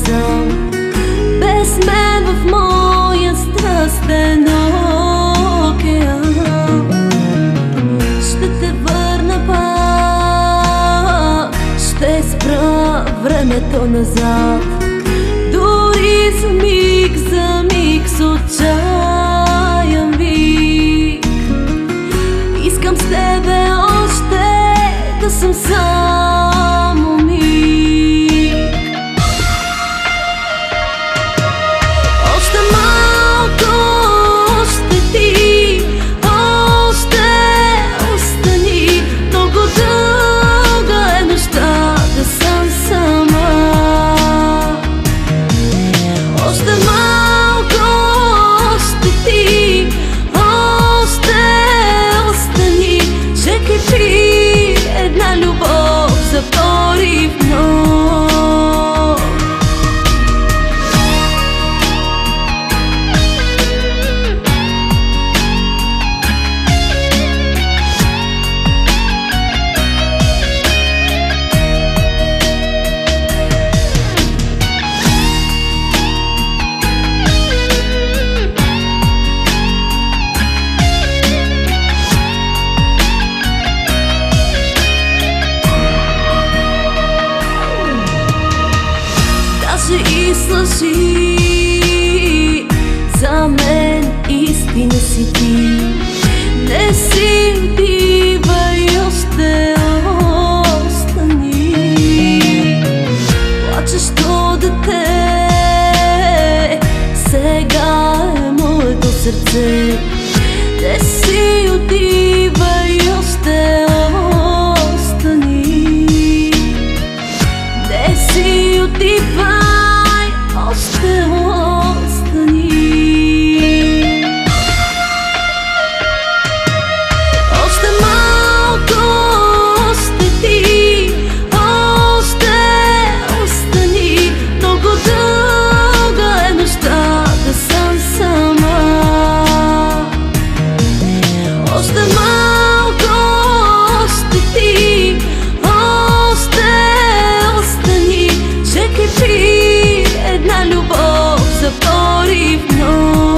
сам, без мен в моя страстен океан. Ще те върна пак, ще спра времето назад, дори за миг с отчаян вик. Искам с тебе още да съм само миг. Още малко, още ти, още остани. Много дълга е нощта да съм сама. Още малко, още ти, още остани. Ще кипи една любов за порив нов. И слъжи, за мен истина си ти. Не си отивай, още остани. Плачещо дете, сега е моето сърце. Не си отивай, още остани. Не си отивай, още остани. Още малко, още ти, още остани. Много дълга е нощта да съм сама. Още малко, още ти, още остани. Ще кипи една любов за порив нов.